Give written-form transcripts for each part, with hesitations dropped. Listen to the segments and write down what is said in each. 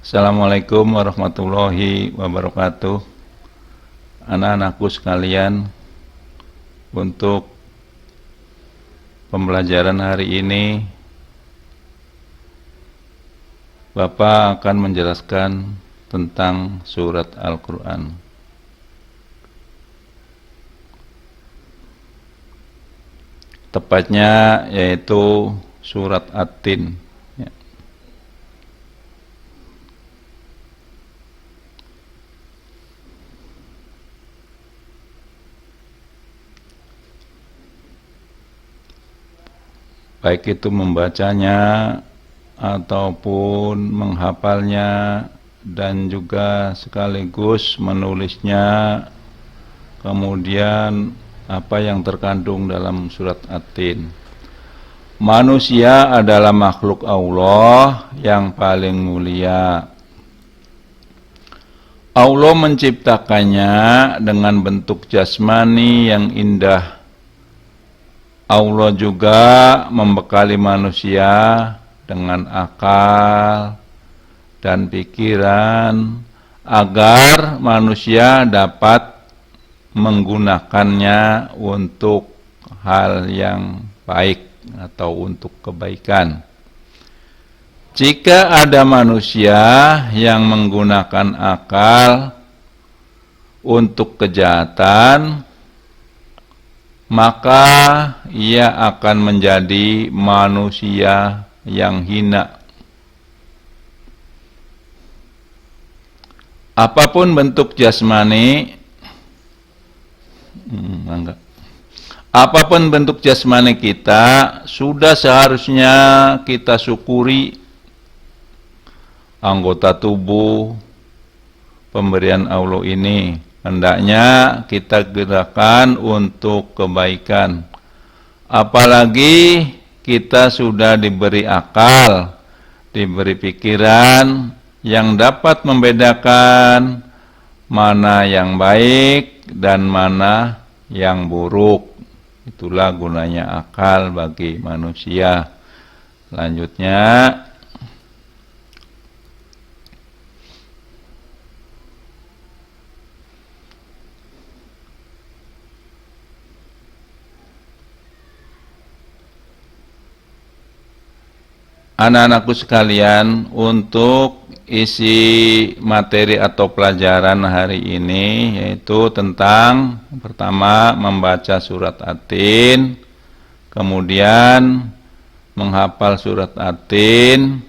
Assalamualaikum warahmatullahi wabarakatuh. Anak-anakku sekalian, untuk pembelajaran hari ini Bapak akan menjelaskan tentang surat Al-Quran. Tepatnya yaitu surat At-Tin. Baik itu membacanya ataupun menghafalnya dan juga sekaligus menulisnya, kemudian apa yang terkandung dalam surat At-Tin. Manusia adalah makhluk Allah yang paling mulia. Allah menciptakannya dengan bentuk jasmani yang indah. Allah juga membekali manusia dengan akal dan pikiran agar manusia dapat menggunakannya untuk hal yang baik atau untuk kebaikan. Jika ada manusia yang menggunakan akal untuk kejahatan, maka ia akan menjadi manusia yang hina. Apapun bentuk jasmani, apapun bentuk jasmani kita, sudah seharusnya kita syukuri anggota tubuh pemberian Allah ini. Hendaknya kita gerakan untuk kebaikan. Apalagi kita sudah diberi akal, diberi pikiran yang dapat membedakan mana yang baik dan mana yang buruk. Itulah gunanya akal bagi manusia. Selanjutnya, anak-anakku sekalian, untuk isi materi atau pelajaran hari ini yaitu tentang pertama membaca surat At-Tin, kemudian menghafal surat At-Tin,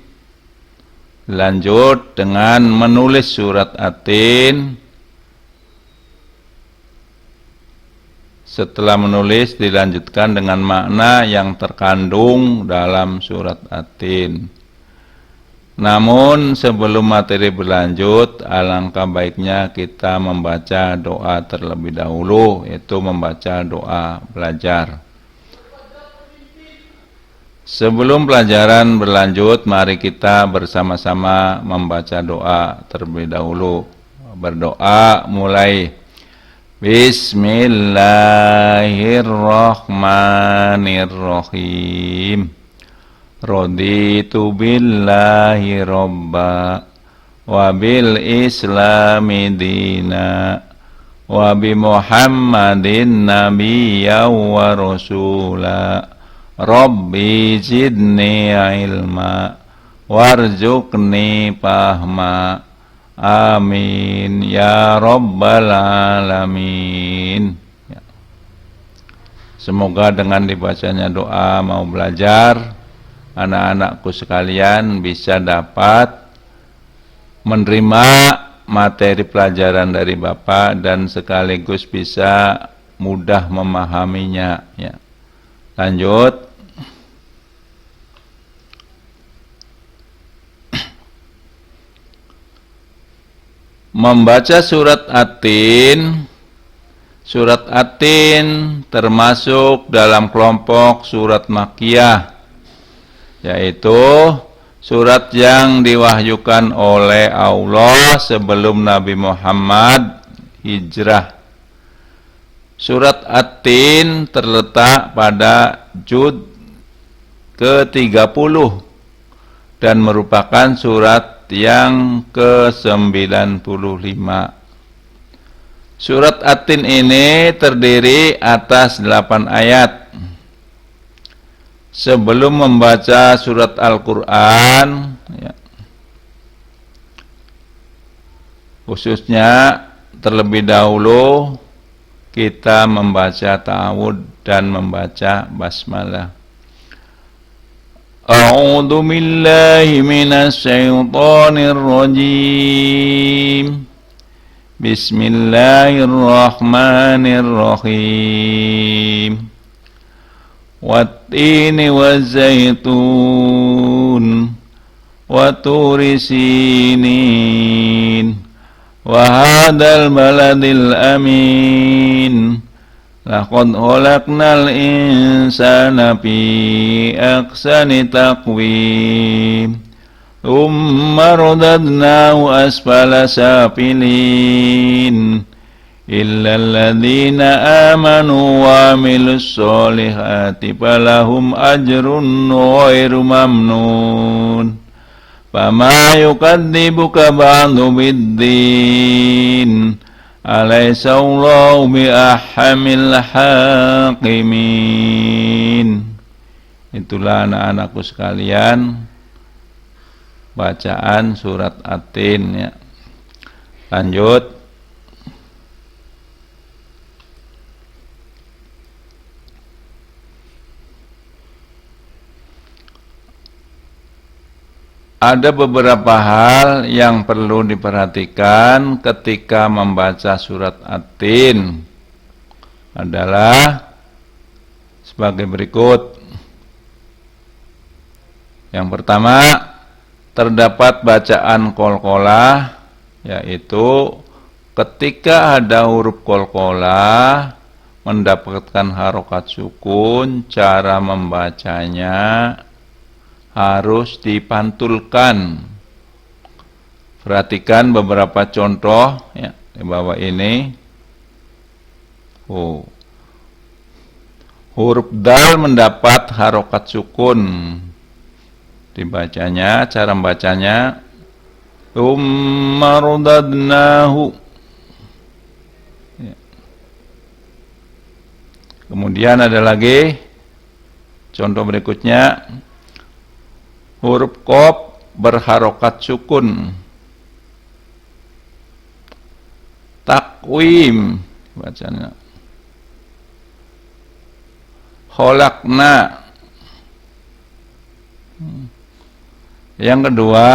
lanjut dengan menulis surat At-Tin. Setelah menulis dilanjutkan dengan makna yang terkandung dalam surat At-Tin. Namun sebelum materi berlanjut, alangkah baiknya kita membaca doa terlebih dahulu, yaitu membaca doa belajar. Sebelum pelajaran berlanjut, mari kita bersama-sama membaca doa terlebih dahulu. Berdoa mulai. Bismillahirrahmanirrahim. Raditu billahi robba wa bil islami dina wa bi muhammadin nabiyya wa rasula. Rabbi zidni ilma warzuqni fahma. Amin ya rabbal alamin. Semoga dengan dibacanya doa mau belajar, anak-anakku sekalian bisa dapat menerima materi pelajaran dari Bapak dan sekaligus bisa mudah memahaminya. Lanjut. Membaca surat At-Tin. Surat At-Tin termasuk dalam kelompok surat Makkiyah, yaitu surat yang diwahyukan oleh Allah sebelum Nabi Muhammad hijrah. Surat At-Tin terletak pada juz ke-30 dan merupakan surat yang ke-95. Surat At-Tin ini terdiri atas 8 ayat. Sebelum membaca surat Al-Quran, ya, khususnya terlebih dahulu kita membaca ta'awud dan membaca basmalah. A'udzu billahi minasy syaithanir rajim. Bismillahirrahmanirrahim. Wat-tini waz-zaitun wa turi sinin wa hadzal baladil amin. Laqad khalaqnal insana fi ahsani taqwim. Tsumma radadnahu asfala safilin. Illa alladhina amanu wa amilus solihati falahum ajrun ghairu mamnun. Fama yukadzibuka ba'du biddin. Alaysa Allahu bi'ahkamil hakimin. Itulah anak-anakku sekalian, bacaan surat At-Tin, ya. Lanjut. Ada beberapa hal yang perlu diperhatikan ketika membaca surat At-Tin, adalah sebagai berikut. Yang pertama, terdapat bacaan qalqalah, yaitu ketika ada huruf qalqalah mendapatkan harokat sukun, cara membacanya harus dipantulkan. Perhatikan beberapa contoh, ya, di bawah ini. Huruf dal mendapat harokat sukun. Dibacanya, cara membacanya, tsumma radadnahu. Ya. Kemudian ada lagi contoh berikutnya. Huruf qaf berharokat sukun. Takwim bacanya. Kholakna. Yang kedua,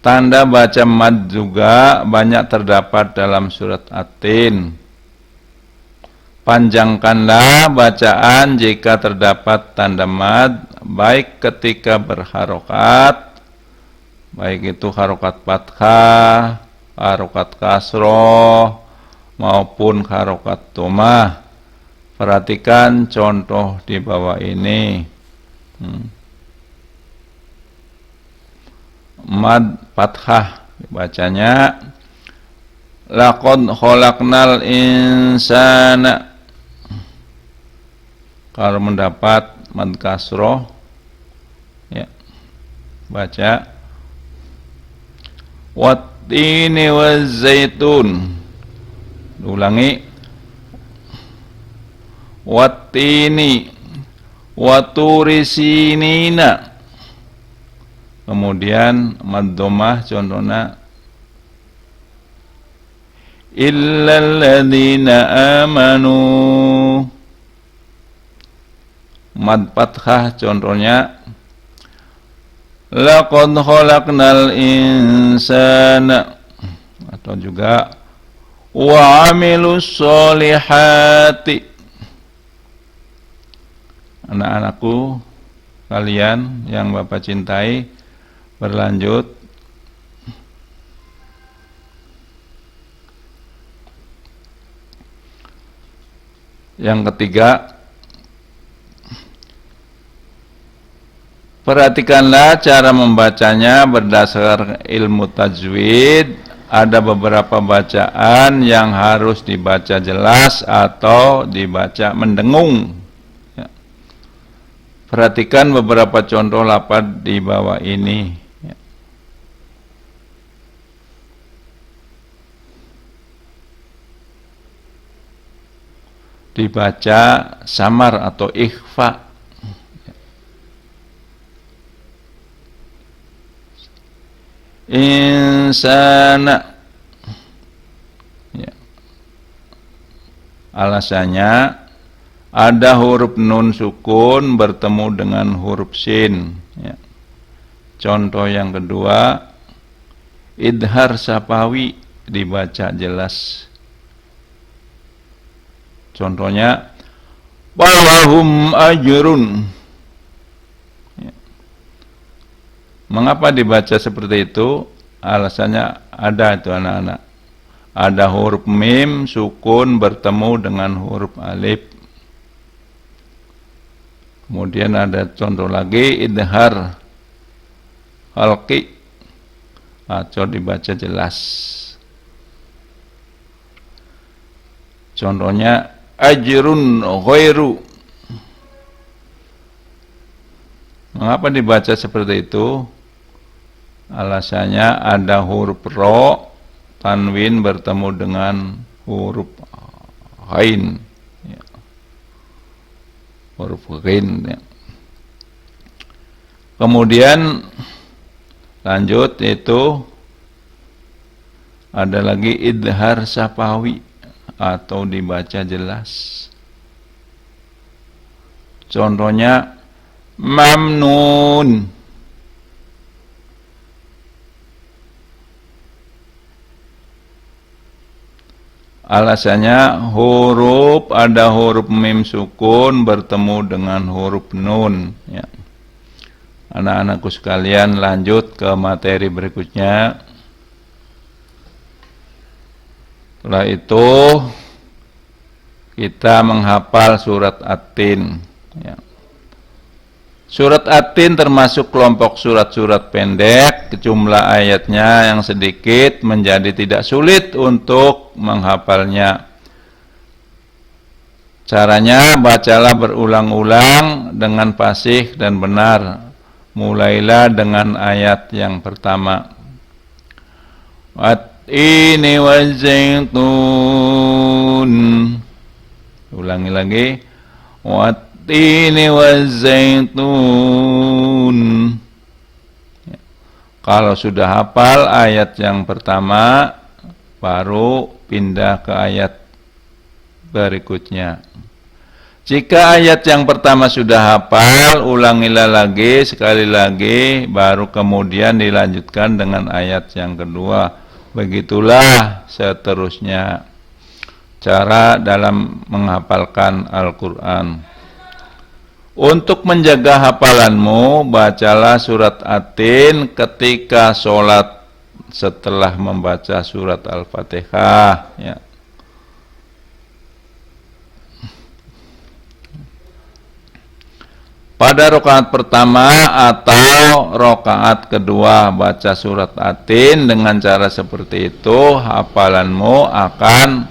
tanda baca mad juga banyak terdapat dalam surat At-Tin. Panjangkanlah bacaan jika terdapat tanda mad, baik ketika berharokat, baik itu harokat fathah, harokat kasroh, maupun harokat dhammah. Perhatikan contoh di bawah ini. Mad fathah bacanya laqad khalaqnal insana. Kalau mendapat mad kasroh, ya, baca wat-tini waz-zaitun. Ulangi, wat-tini wa turi sinina. Kemudian mad dhammah contohnya illal ladzina amanu. Mad fathah contohnya laqad khalaqnal insana, atau juga wa amilus solihati. Anak-anakku kalian yang Bapak cintai, berlanjut. Yang ketiga, perhatikanlah cara membacanya berdasar ilmu tajwid. Ada beberapa bacaan yang harus dibaca jelas atau dibaca mendengung. Ya. Perhatikan beberapa contoh lafaz di bawah ini. Ya. dibaca samar atau ikhfa. Insana, ya. Alasannya ada huruf nun sukun bertemu dengan huruf sin, ya. Contoh yang kedua, idhar sapawi dibaca jelas. Contohnya walahum ajrun. Ya. Mengapa dibaca seperti itu? Alasannya ada itu anak-anak. Ada huruf mim sukun bertemu dengan huruf alif. Kemudian ada contoh lagi idhar halqi. Coba dibaca jelas. Contohnya ajrun ghairu. Mengapa dibaca seperti itu? Alasannya ada huruf ro tanwin bertemu dengan huruf ghain, ya. Huruf ghain, ya. Kemudian lanjut, itu ada lagi idhar sapawi atau dibaca jelas. Contohnya mamnun. Alasannya ada huruf mim sukun bertemu dengan huruf nun, ya. Anak-anakku sekalian, lanjut ke materi berikutnya. Setelah itu kita menghafal surat At-Tin, ya. Surat At-Tin termasuk kelompok surat-surat pendek, jumlah ayatnya yang sedikit menjadi tidak sulit untuk menghafalnya. Caranya, bacalah berulang-ulang dengan fasih dan benar. Mulailah dengan ayat yang pertama. Wat-tini waz-zaitun. Ulangi lagi. Wat-tini waz-zaitun. Ya. Kalau sudah hafal ayat yang pertama, baru pindah ke ayat berikutnya. Jika ayat yang pertama sudah hafal, ulangilah lagi, sekali lagi, baru kemudian dilanjutkan dengan ayat yang kedua. Begitulah seterusnya cara dalam menghafalkan Al-Quran. Untuk menjaga hafalanmu, bacalah surat At-Tin ketika sholat setelah membaca surat Al-Fatihah, ya. Pada rakaat pertama atau rakaat kedua baca surat At-Tin dengan cara seperti itu, hafalanmu akan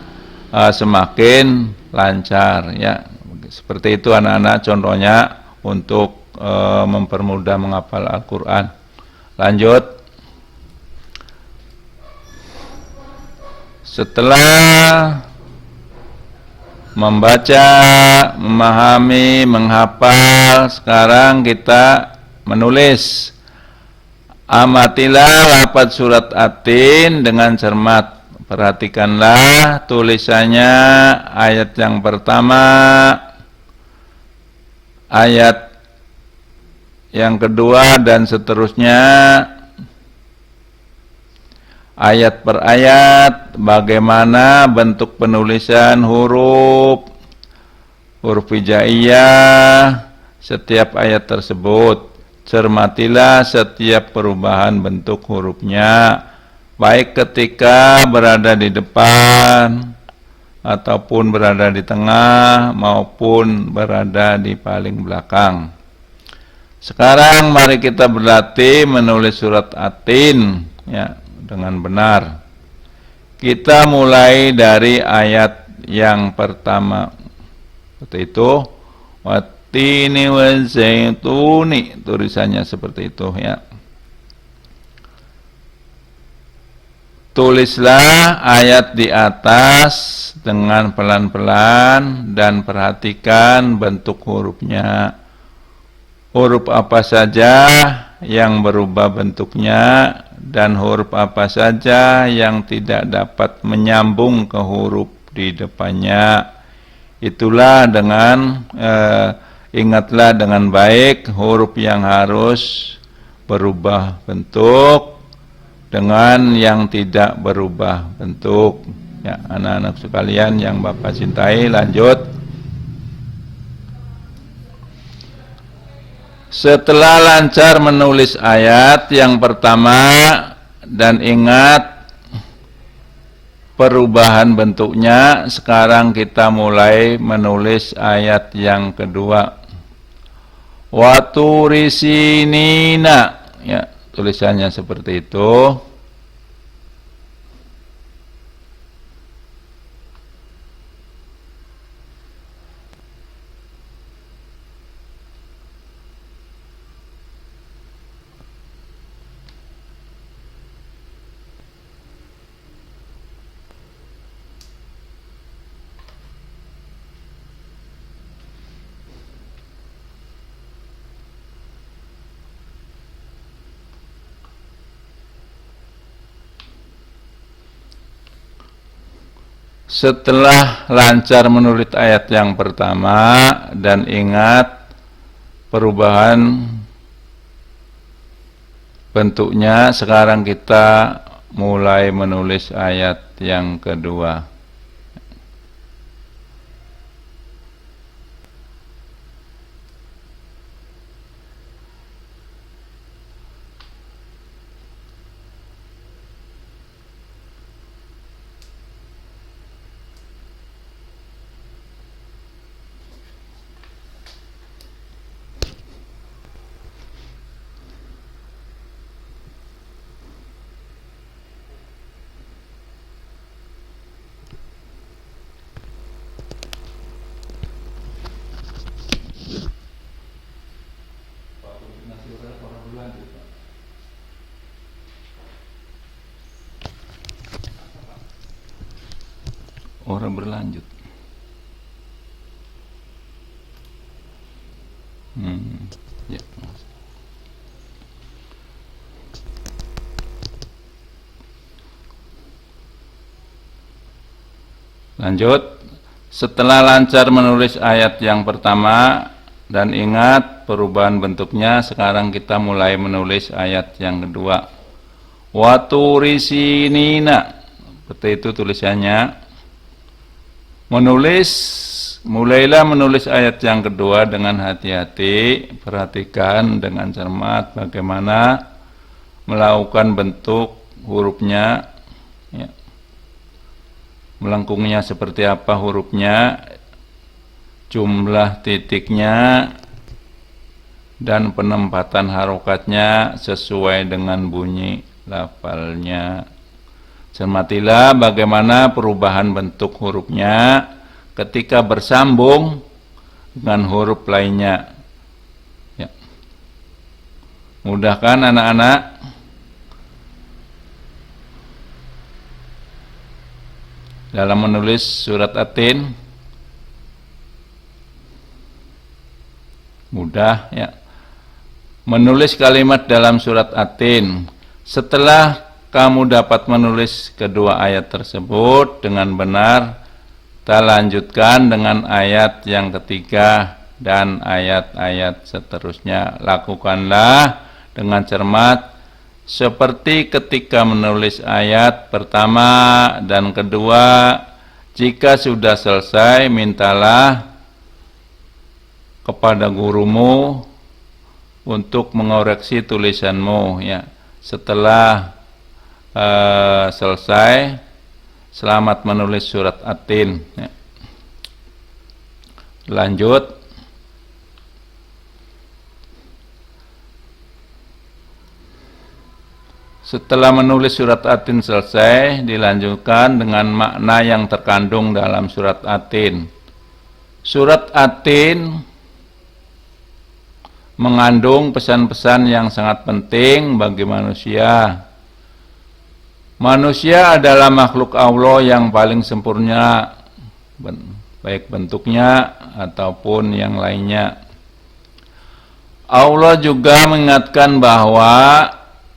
semakin lancar, ya. Seperti itu anak-anak contohnya untuk mempermudah menghafal Al-Quran. Lanjut. Setelah membaca, memahami, menghafal, sekarang kita menulis. Amatilah lafaz surat At-Tin dengan cermat. Perhatikanlah tulisannya, ayat yang pertama, ayat yang kedua, dan seterusnya. Ayat per ayat, bagaimana bentuk penulisan huruf hijaiyah setiap ayat tersebut. Cermatilah setiap perubahan bentuk hurufnya, baik ketika berada di depan, ataupun berada di tengah, maupun berada di paling belakang. Sekarang mari kita berlatih menulis surat At-Tin, ya, dengan benar. Kita mulai dari ayat yang pertama. Seperti itu. Wat-tini waz-zaituni, tulisannya seperti itu, ya. tulislah ayat di atas dengan pelan-pelan dan perhatikan bentuk hurufnya. Huruf apa saja yang berubah bentuknya dan huruf apa saja yang tidak dapat menyambung ke huruf di depannya. Itulah dengan ingatlah dengan baik huruf yang harus berubah bentuk dengan yang tidak berubah bentuk. Ya, anak-anak sekalian yang Bapak cintai, lanjut. Setelah lancar menulis ayat yang pertama dan ingat perubahan bentuknya, sekarang kita mulai menulis ayat yang kedua. Waturisinina, ya, tulisannya seperti itu. Setelah lancar menulis ayat yang pertama dan ingat perubahan bentuknya, sekarang kita mulai menulis ayat yang kedua. Orang berlanjut. Ya. Lanjut. Setelah lancar menulis ayat yang pertama dan ingat perubahan bentuknya, sekarang kita mulai menulis ayat yang kedua. Waturisinina, seperti itu tulisannya. Mulailah menulis ayat yang kedua dengan hati-hati, perhatikan dengan cermat bagaimana melakukan bentuk hurufnya, ya. Melengkungnya seperti apa hurufnya, jumlah titiknya, dan penempatan harokatnya sesuai dengan bunyi lafalnya. Cermatilah bagaimana perubahan bentuk hurufnya ketika bersambung dengan huruf lainnya. Ya. Mudah kan anak-anak? Dalam menulis surat At-Tin mudah, ya. Menulis kalimat dalam surat At-Tin. Setelah kamu dapat menulis kedua ayat tersebut dengan benar, kita lanjutkan dengan ayat yang ketiga dan ayat-ayat seterusnya. Lakukanlah dengan cermat seperti ketika menulis ayat pertama dan kedua. Jika sudah selesai, mintalah kepada gurumu untuk mengoreksi tulisanmu, ya. Setelah selesai, selamat menulis surat At-Tin, ya. Lanjut. Setelah menulis surat At-Tin selesai, dilanjutkan dengan makna yang terkandung dalam surat At-Tin. Surat At-Tin mengandung pesan-pesan yang sangat penting bagi manusia. Manusia adalah makhluk Allah yang paling sempurna, baik bentuknya ataupun yang lainnya. Allah juga mengingatkan bahwa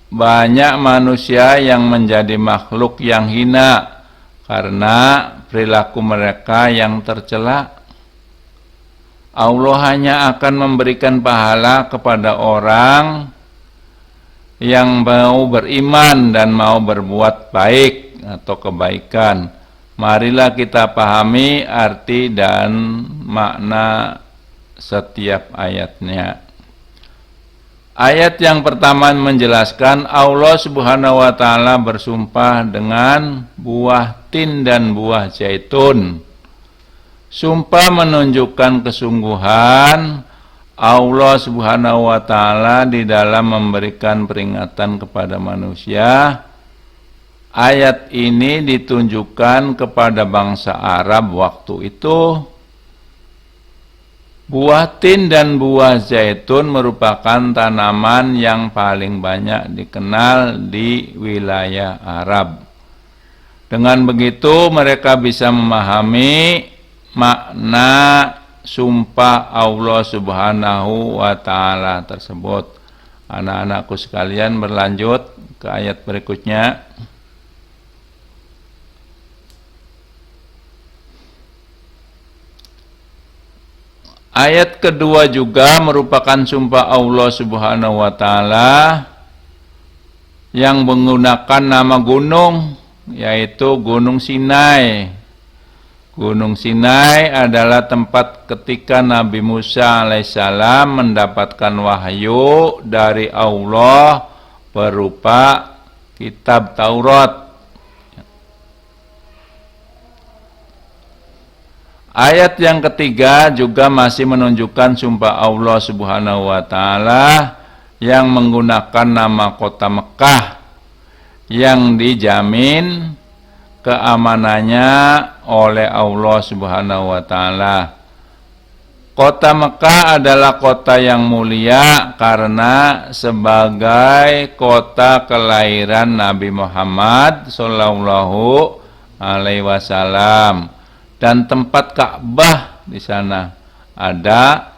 banyak manusia yang menjadi makhluk yang hina karena perilaku mereka yang tercela. Allah hanya akan memberikan pahala kepada orang yang mau beriman dan mau berbuat baik atau kebaikan. Marilah kita pahami arti dan makna setiap ayatnya. Ayat yang pertama menjelaskan Allah Subhanahu wa taala bersumpah dengan buah tin dan buah zaitun. Sumpah menunjukkan kesungguhan Allah Subhanahu wa taala di dalam memberikan peringatan kepada manusia. Ayat ini ditunjukkan kepada bangsa Arab waktu itu. Buah tin dan buah zaitun merupakan tanaman yang paling banyak dikenal di wilayah Arab. Dengan begitu mereka bisa memahami makna sumpah Allah Subhanahu wa taala tersebut. Anak-anakku sekalian, berlanjut ke ayat berikutnya. Ayat kedua juga merupakan sumpah Allah Subhanahu wa taala yang menggunakan nama gunung, yaitu Gunung Sinai. Gunung Sinai adalah tempat ketika Nabi Musa alaihissalam mendapatkan wahyu dari Allah berupa kitab Taurat. Ayat yang ketiga juga masih menunjukkan sumpah Allah Subhanahu wa taala yang menggunakan nama kota Mekah yang dijamin keamanannya oleh Allah Subhanahu wa taala. Kota Mekah adalah kota yang mulia karena sebagai kota kelahiran Nabi Muhammad sallallahu alaihi wasallam. Dan tempat Ka'bah di sana ada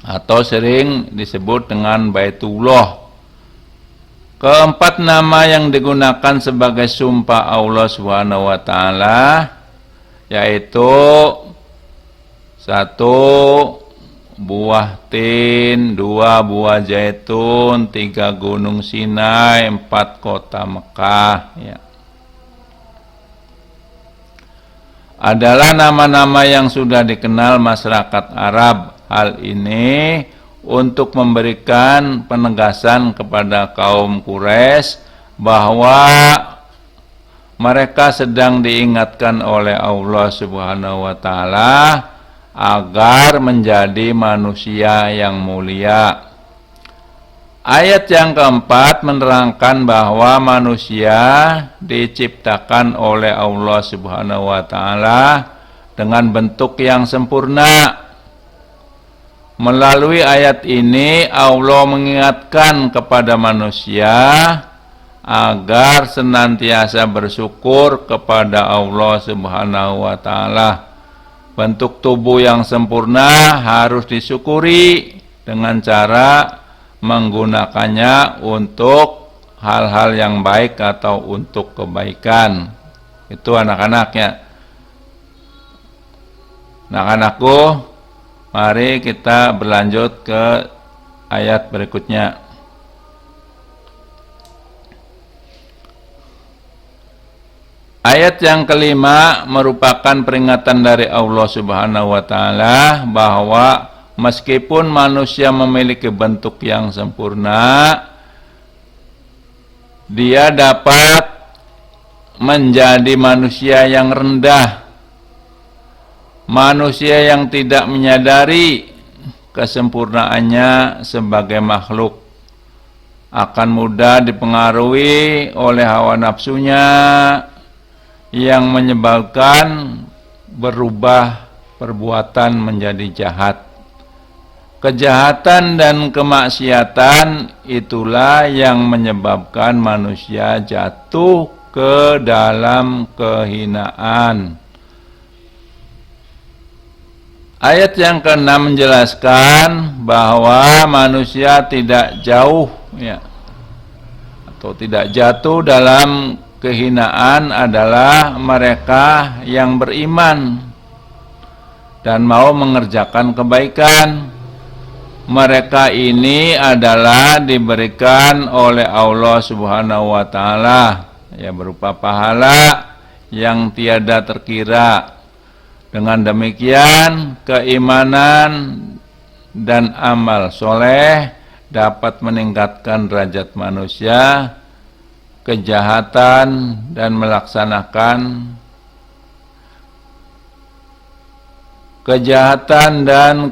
atau sering disebut dengan Baitullah. Keempat nama yang digunakan sebagai sumpah Allah Subhanahu wa taala yaitu 1 buah tin, 2 buah zaitun, 3 Gunung Sinai, 4 kota Mekah, ya. Adalah nama-nama yang sudah dikenal masyarakat Arab. Hal ini untuk memberikan penegasan kepada kaum Quraisy bahwa mereka sedang diingatkan oleh Allah Subhanahu wa taala agar menjadi manusia yang mulia. Ayat yang keempat menerangkan bahwa manusia diciptakan oleh Allah Subhanahu wa taala dengan bentuk yang sempurna. Melalui ayat ini Allah mengingatkan kepada manusia agar senantiasa bersyukur kepada Allah Subhanahu wa taala. Bentuk tubuh yang sempurna harus disyukuri dengan cara menggunakannya untuk hal-hal yang baik atau untuk kebaikan. Itu anak-anaknya. Anak-anakku, mari kita berlanjut ke ayat berikutnya. Ayat yang kelima merupakan peringatan dari Allah Subhanahu wa taala bahwa meskipun manusia memiliki bentuk yang sempurna, dia dapat menjadi manusia yang rendah, manusia yang tidak menyadari kesempurnaannya sebagai makhluk, akan mudah dipengaruhi oleh hawa nafsunya yang menyebabkan berubah perbuatan menjadi jahat. Kejahatan dan kemaksiatan itulah yang menyebabkan manusia jatuh ke dalam kehinaan. Ayat yang ke-6 menjelaskan bahwa manusia tidak jauh atau tidak jatuh dalam kehinaan adalah mereka yang beriman dan mau mengerjakan kebaikan. Mereka ini adalah diberikan oleh Allah Subhanahu wa taala berupa pahala yang tiada terkira. Dengan demikian, keimanan dan amal soleh dapat meningkatkan derajat manusia. Kejahatan dan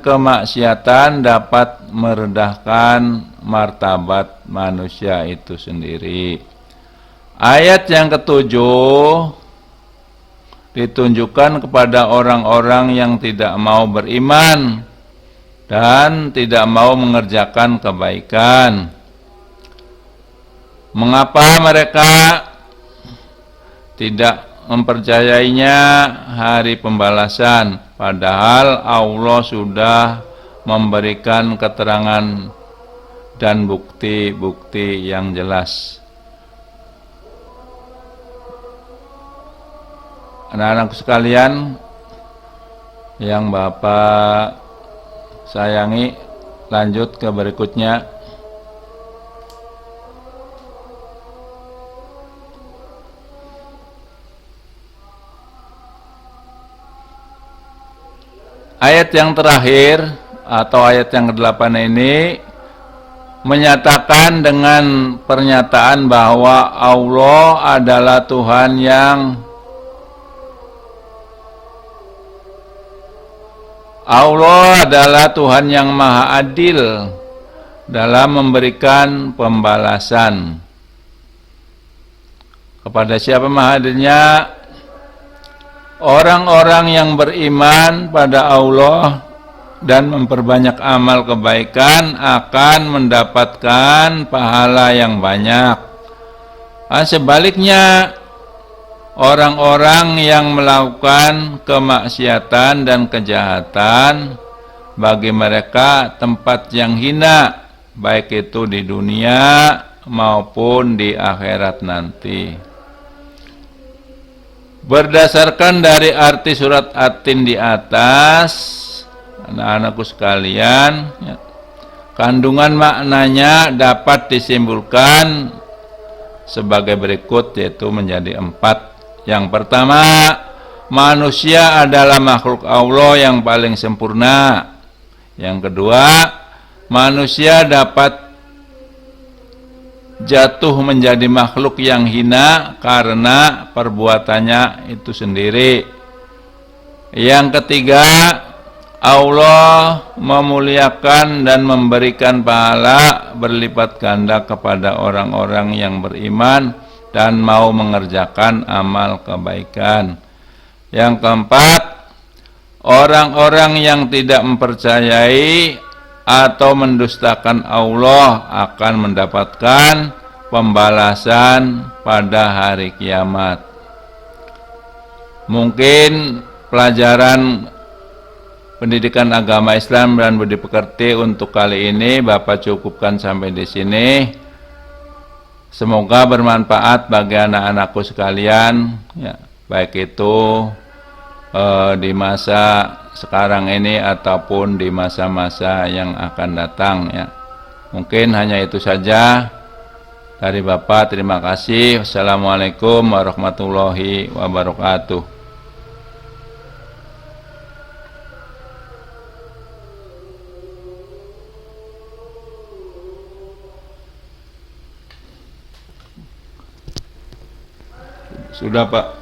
kemaksiatan dapat merendahkan martabat manusia itu sendiri. Ayat yang ke-7 ditunjukkan kepada orang-orang yang tidak mau beriman dan tidak mau mengerjakan kebaikan. Mengapa mereka tidak mempercayainya hari pembalasan, padahal Allah sudah memberikan keterangan dan bukti-bukti yang jelas. Anak-anakku sekalian yang Bapak sayangi, lanjut ke berikutnya. Ayat yang terakhir atau ayat yang ke-8 ini menyatakan dengan pernyataan bahwa Allah adalah Tuhan yang maha adil dalam memberikan pembalasan. Kepada siapa maha adilnya? Orang-orang yang beriman pada Allah dan memperbanyak amal kebaikan akan mendapatkan pahala yang banyak. Sebaliknya, orang-orang yang melakukan kemaksiatan dan kejahatan, bagi mereka tempat yang hina, baik itu di dunia maupun di akhirat nanti. Berdasarkan dari arti surat At-Tin di atas, anak-anakku sekalian, kandungan maknanya dapat disimpulkan sebagai berikut, yaitu menjadi 4. Yang pertama, manusia adalah makhluk Allah yang paling sempurna. Yang kedua, manusia dapat jatuh menjadi makhluk yang hina karena perbuatannya itu sendiri. Yang ketiga, Allah memuliakan dan memberikan pahala berlipat ganda kepada orang-orang yang beriman dan mau mengerjakan amal kebaikan. Yang keempat, orang-orang yang tidak mempercayai atau mendustakan Allah akan mendapatkan pembalasan pada hari kiamat. Mungkin pelajaran pendidikan agama Islam dan budi pekerti untuk kali ini Bapak cukupkan sampai di sini. Semoga bermanfaat bagi anak-anakku sekalian, baik itu di masa sekarang ini ataupun di masa-masa yang akan datang. Mungkin hanya itu saja dari Bapak. Terima kasih. Wassalamualaikum warahmatullahi wabarakatuh. Sudah, Pak.